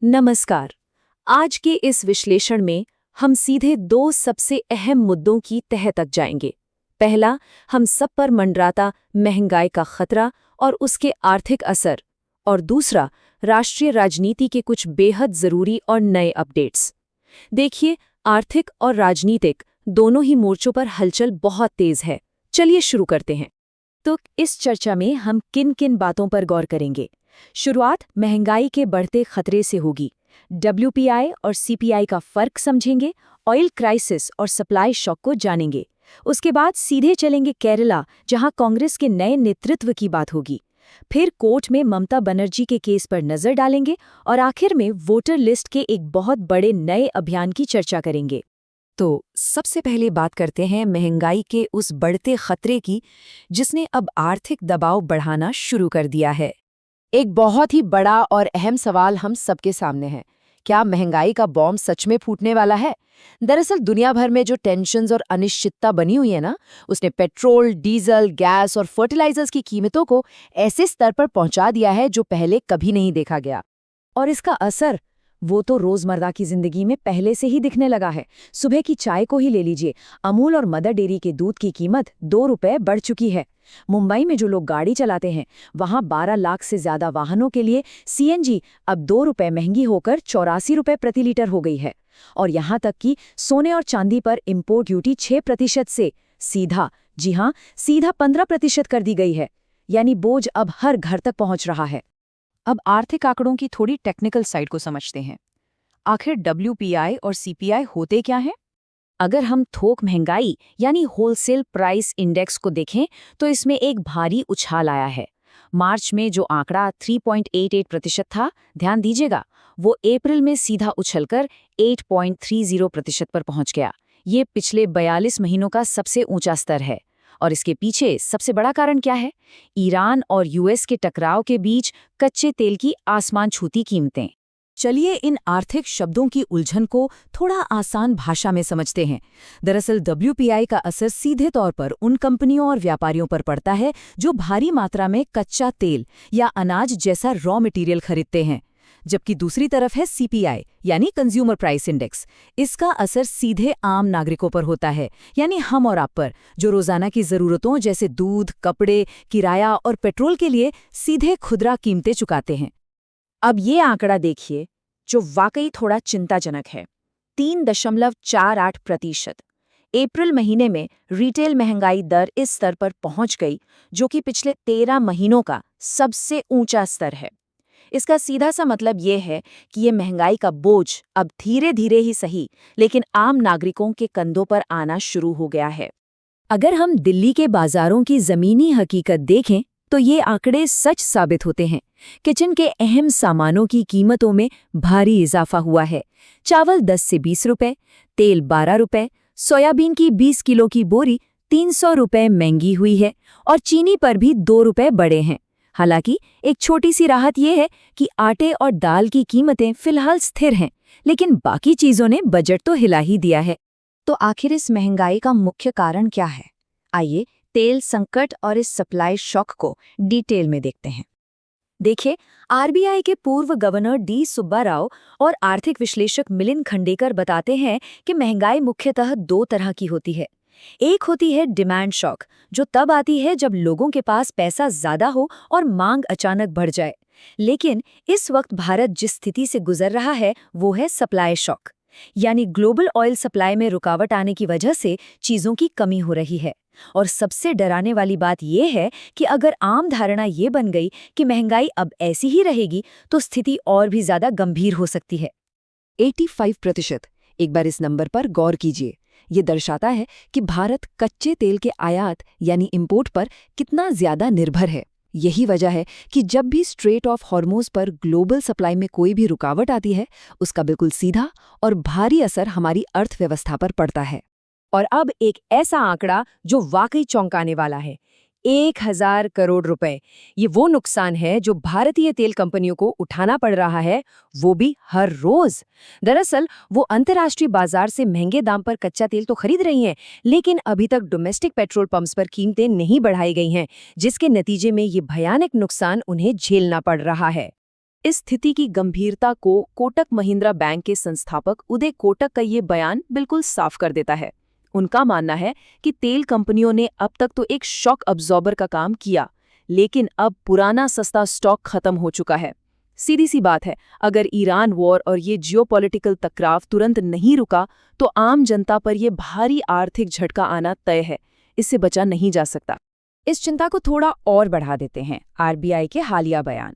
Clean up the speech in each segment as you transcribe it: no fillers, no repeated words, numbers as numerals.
नमस्कार। आज के इस विश्लेषण में हम सीधे दो सबसे अहम मुद्दों की तह तक जाएंगे। पहला, हम सब पर मंडराता महंगाई का खतरा और उसके आर्थिक असर, और दूसरा, राष्ट्रीय राजनीति के कुछ बेहद जरूरी और नए अपडेट्स। देखिए, आर्थिक और राजनीतिक दोनों ही मोर्चों पर हलचल बहुत तेज है। चलिए शुरू करते हैं। तो इस चर्चा में हम किन किन बातों पर गौर करेंगे। शुरुआत महंगाई के बढ़ते खतरे से होगी। WPI और CPI का फर्क समझेंगे, ऑयल क्राइसिस और सप्लाई शॉक को जानेंगे। उसके बाद सीधे चलेंगे केरला, जहां कांग्रेस के नए नेतृत्व की बात होगी। फिर कोर्ट में ममता बनर्जी के केस पर नजर डालेंगे और आखिर में वोटर लिस्ट के एक बहुत बड़े नए अभियान की चर्चा करेंगे। तो सबसे पहले बात करते हैं महंगाई के उस बढ़ते खतरे की, जिसने अब आर्थिक दबाव बढ़ाना शुरू कर दिया है। एक बहुत ही बड़ा और अहम सवाल हम सबके सामने है। क्या महंगाई का बॉम्ब सच में फूटने वाला है? दरअसल दुनिया भर में जो टेंशन्स और अनिश्चितता बनी हुई है ना, उसने पेट्रोल, डीजल, गैस और फर्टिलाइजर्स की कीमतों को ऐसे स्तर पर पहुंचा दिया है जो पहले कभी नहीं देखा गया। और इसका असर वो तो रोजमर्रा की जिंदगी में पहले से ही दिखने लगा है। सुबह की चाय को ही ले लीजिए, अमूल और मदर डेयरी के दूध की कीमत 2 रुपए बढ़ चुकी है। मुंबई में जो लोग गाड़ी चलाते हैं, वहां 12 लाख से ज्यादा वाहनों के लिए CNG अब 2 रुपए महंगी होकर 84 रुपए प्रति लीटर हो गई है। और यहां तक कि सोने और चांदी पर इम्पोर्ट ड्यूटी 6% से सीधा, जी हाँ, सीधा 15% कर दी गई है। यानी बोझ अब हर घर तक पहुंच रहा है। अब आर्थिक आंकड़ों की थोड़ी टेक्निकल साइड को समझते हैं। आखिर WPI और CPI होते क्या हैं? अगर हम थोक महंगाई यानी होलसेल प्राइस इंडेक्स को देखें तो इसमें एक भारी उछाल आया है। मार्च में जो आंकड़ा 3.88% था, ध्यान दीजिएगा, वो अप्रैल में सीधा उछलकर 8.30% पर पहुंच गया। ये पिछले 42 महीनों का सबसे ऊंचा स्तर है। और इसके पीछे सबसे बड़ा कारण क्या है? ईरान और US के टकराव के बीच कच्चे तेल की आसमान छूती कीमतें। चलिए इन आर्थिक शब्दों की उलझन को थोड़ा आसान भाषा में समझते हैं। दरअसल WPI का असर सीधे तौर पर उन कंपनियों और व्यापारियों पर पड़ता है जो भारी मात्रा में कच्चा तेल या अनाज जैसा रॉ मटेरियल खरीदते हैं। जबकि दूसरी तरफ है CPI यानी कंज्यूमर प्राइस इंडेक्स। इसका असर सीधे आम नागरिकों पर होता है, यानी हम और आप पर, जो रोजाना की जरूरतों जैसे दूध, कपड़े, किराया और पेट्रोल के लिए सीधे खुदरा कीमतें चुकाते हैं। अब ये आंकड़ा देखिए, जो वाकई थोड़ा चिंताजनक है। 3.48%। अप्रैल महीने में रिटेल महंगाई दर इस स्तर पर पहुंच गई, जो कि पिछले 13 महीनों का सबसे ऊंचा स्तर है। इसका सीधा सा मतलब ये है कि ये महंगाई का बोझ अब धीरे धीरे ही सही, लेकिन आम नागरिकों के कंधों पर आना शुरू हो गया है। अगर हम दिल्ली के बाजारों की जमीनी हकीकत देखें तो ये आंकड़े सच साबित होते हैं। किचन के अहम सामानों की कीमतों में भारी इजाफा हुआ है। चावल 10 से 20 रुपए, तेल 12 रुपए, सोयाबीन की 20 किलो की बोरी 300 रुपए महंगी हुई है और चीनी पर भी 2 रुपए बढ़े हैं। हालांकि एक छोटी सी राहत यह है कि आटे और दाल की कीमतें फिलहाल स्थिर हैं, लेकिन बाकी चीजों ने बजट तो हिला ही दिया है। तो आखिर इस महंगाई का मुख्य कारण क्या है? आइए तेल संकट और इस सप्लाई शॉक को डिटेल में देखते हैं। देखिए, RBI के पूर्व गवर्नर D सुब्बाराव और आर्थिक विश्लेषक मिलिंद खंडेकर बताते हैं कि महंगाई मुख्यतः 2 तरह की होती है। एक होती है डिमांड शॉक, जो तब आती है जब लोगों के पास पैसा ज्यादा हो और मांग अचानक बढ़ जाए। लेकिन इस वक्त भारत जिस स्थिति से गुजर रहा है, वो है सप्लाई शॉक, यानी ग्लोबल ऑयल सप्लाई में रुकावट आने की वजह से चीजों की कमी हो रही है। और सबसे डराने वाली बात यह है कि अगर आम धारणा ये बन गई कि महंगाई अब ऐसी ही रहेगी, तो स्थिति और भी ज्यादा गंभीर हो सकती है। 85%। एक बार इस नंबर पर गौर कीजिए। ये दर्शाता है कि भारत कच्चे तेल के आयात यानी इंपोर्ट पर कितना ज्यादा निर्भर है। यही वजह है कि जब भी स्ट्रेट ऑफ हॉर्मोज पर ग्लोबल सप्लाई में कोई भी रुकावट आती है, उसका बिल्कुल सीधा और भारी असर हमारी अर्थव्यवस्था पर पड़ता है। और अब एक ऐसा आंकड़ा जो वाकई चौंकाने वाला है, 1000 करोड़ रुपए। ये वो नुकसान है जो भारतीय तेल कंपनियों को उठाना पड़ रहा है, वो भी हर रोज। दरअसल वो अंतर्राष्ट्रीय बाजार से महंगे दाम पर कच्चा तेल तो खरीद रही हैं, लेकिन अभी तक डोमेस्टिक पेट्रोल पंप्स पर कीमतें नहीं बढ़ाई गई हैं, जिसके नतीजे में ये भयानक नुकसान उन्हें झेलना पड़ रहा है। इस स्थिति की गंभीरता को कोटक महिंद्रा बैंक के संस्थापक उदय कोटक का ये बयान बिल्कुल साफ कर देता है। उनका मानना है कि तेल कंपनियों ने अब तक तो एक शॉक अब्जॉर्बर का काम किया, लेकिन अब पुराना सस्ता स्टॉक खत्म हो चुका है। सीधी सी बात है, अगर ईरान वॉर और ये जियोपॉलिटिकल टकराव तुरंत नहीं रुका तो आम जनता पर यह भारी आर्थिक झटका आना तय है। इससे बचा नहीं जा सकता। इस चिंता को थोड़ा और बढ़ा देते हैं आरबीआई के हालिया बयान।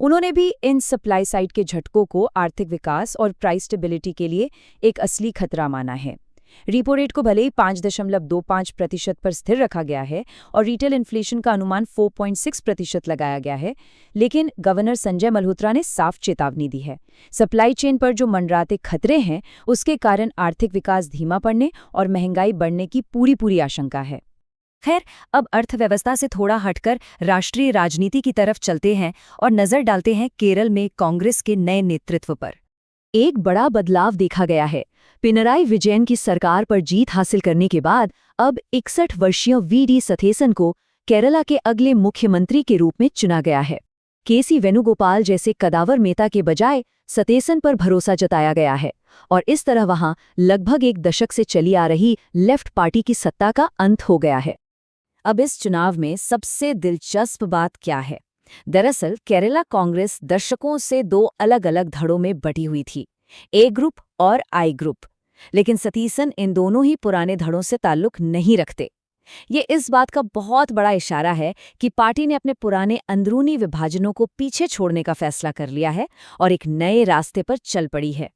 उन्होंने भी इन सप्लाई साइड के झटकों को आर्थिक विकास और प्राइस स्टेबिलिटी के लिए एक असली खतरा माना है। रिपो रेट को भले ही 5.25% पर स्थिर रखा गया है और रिटेल इन्फ्लेशन का अनुमान 4.6% लगाया गया है, लेकिन गवर्नर संजय मल्होत्रा ने साफ चेतावनी दी है। सप्लाई चेन पर जो मंडराते खतरे हैं, उसके कारण आर्थिक विकास धीमा पड़ने और महंगाई बढ़ने की पूरी आशंका है। खैर, अब अर्थव्यवस्था से थोड़ा हटकर राष्ट्रीय राजनीति की तरफ चलते हैं और नजर डालते हैं केरल में कांग्रेस के नए नेतृत्व पर। एक बड़ा बदलाव देखा गया है। पिनराई विजयन की सरकार पर जीत हासिल करने के बाद अब 61 वर्षीय वीडी सथेसन को केरला के अगले मुख्यमंत्री के रूप में चुना गया है। केसी वेणुगोपाल जैसे कदावर नेता के बजाय सथेसन पर भरोसा जताया गया है और इस तरह वहां लगभग एक दशक से चली आ रही लेफ्ट पार्टी की सत्ता का अंत हो गया है। अब इस चुनाव में सबसे दिलचस्प बात क्या है? दरअसल केरला कांग्रेस दशकों से दो अलग-अलग धड़ों में बटी हुई थी, ए ग्रुप और आई ग्रुप। लेकिन सतीसन इन दोनों ही पुराने धड़ों से ताल्लुक नहीं रखते। ये इस बात का बहुत बड़ा इशारा है कि पार्टी ने अपने पुराने अंदरूनी विभाजनों को पीछे छोड़ने का फैसला कर लिया है और एक नए रास्ते पर चल पड़ी है।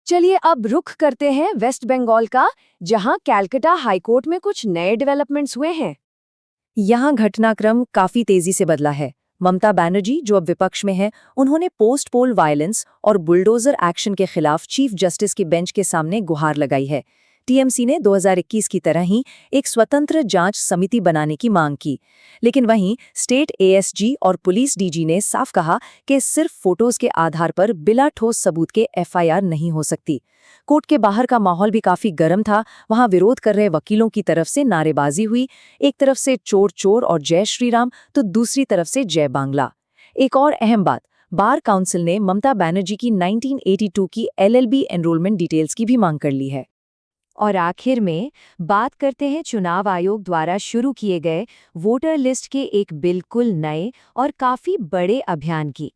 चलिए अब रुख करते हैं वेस्ट बंगाल का, जहां कैलकाटा हाईकोर्ट में कुछ नए डेवलपमेंट्स हुए हैं। यहाँ घटनाक्रम काफी तेजी से बदला है। ममता बनर्जी, जो अब विपक्ष में है, उन्होंने पोस्ट पोल वायलेंस और बुलडोजर एक्शन के खिलाफ चीफ जस्टिस की बेंच के सामने गुहार लगाई है। टीएमसी ने 2021 की तरह ही एक स्वतंत्र जांच समिति बनाने की मांग की, लेकिन वहीं स्टेट एएसजी और पुलिस डीजी ने साफ कहा कि सिर्फ फोटोज के आधार पर बिना ठोस सबूत के एफआईआर नहीं हो सकती। कोर्ट के बाहर का माहौल भी काफी गर्म था। वहां विरोध कर रहे वकीलों की तरफ से नारेबाजी हुई, एक तरफ से चोर चोर और जय श्री राम तो दूसरी तरफ से जय बांग्ला। एक और अहम बात, बार काउंसिल ने ममता बनर्जी की 1982 की एलएलबी एनरोलमेंट डिटेल्स की भी मांग कर ली है। और आखिर में बात करते हैं चुनाव आयोग द्वारा शुरू किए गए वोटर लिस्ट के एक बिल्कुल नए और काफी बड़े अभियान की।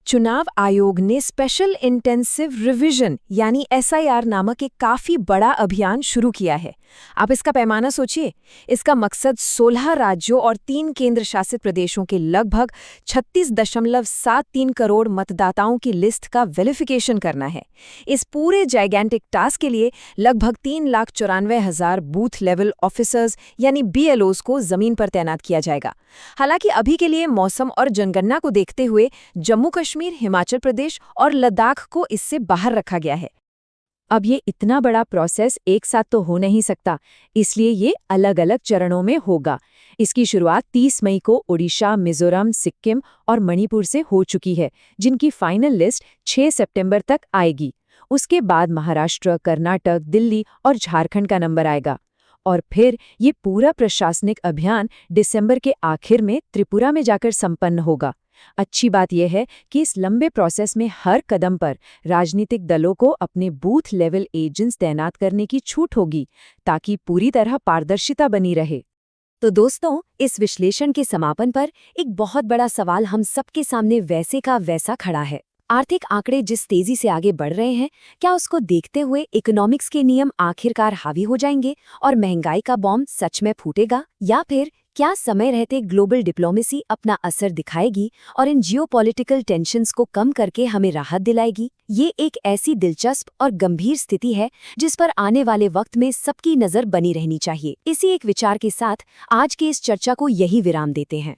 चुनाव आयोग ने स्पेशल इंटेंसिव रिवीजन यानी एसआईआर नामक एक काफी बड़ा अभियान शुरू किया है। आप इसका पैमाना सोचिए। इसका मकसद 16 राज्यों और 3 केंद्र शासित प्रदेशों के लगभग 36.73 करोड़ मतदाताओं की लिस्ट का वेरिफिकेशन करना है। इस पूरे जाइगेंटिक टास्क के लिए लगभग 3,94,000 बूथ लेवल ऑफिसर्स यानी बीएलओज को जमीन पर तैनात किया जाएगा। हालांकि अभी के लिए मौसम और जनगणना को देखते हुए जम्मू कश्मीर, हिमाचल प्रदेश और लद्दाख को इससे बाहर रखा गया है। अब ये इतना बड़ा प्रोसेस एक साथ तो हो नहीं सकता, इसलिए ये अलग अलग चरणों में होगा। इसकी शुरुआत 30 मई को ओडिशा, मिजोरम, सिक्किम और मणिपुर से हो चुकी है, जिनकी फाइनल लिस्ट 6 सितंबर तक आएगी। उसके बाद महाराष्ट्र, कर्नाटक, दिल्ली और झारखंड का नंबर आएगा और फिर ये पूरा प्रशासनिक अभियान दिसंबर के आखिर में त्रिपुरा में जाकर संपन्न होगा। अच्छी बात यह है कि इस लंबे प्रोसेस में हर कदम पर राजनीतिक दलों को अपने बूथ लेवल एजेंट्स तैनात करने की छूट होगी, ताकि पूरी तरह पारदर्शिता बनी रहे। तो दोस्तों, इस विश्लेषण के समापन पर एक बहुत बड़ा सवाल हम सबके सामने वैसे का वैसा खड़ा है। आर्थिक आंकड़े जिस तेजी से आगे बढ़ रहे हैं, क्या उसको देखते हुए इकोनॉमिक्स के नियम आखिरकार हावी हो जाएंगे और महंगाई का बॉम्ब सच में फूटेगा? या फिर क्या समय रहते ग्लोबल डिप्लोमेसी अपना असर दिखाएगी और इन जियोपॉलिटिकल टेंशन्स को कम करके हमें राहत दिलाएगी? ये एक ऐसी दिलचस्प और गंभीर स्थिति है जिस पर आने वाले वक्त में सबकी नजर बनी रहनी चाहिए। इसी एक विचार के साथ आज की इस चर्चा को यही विराम देते हैं।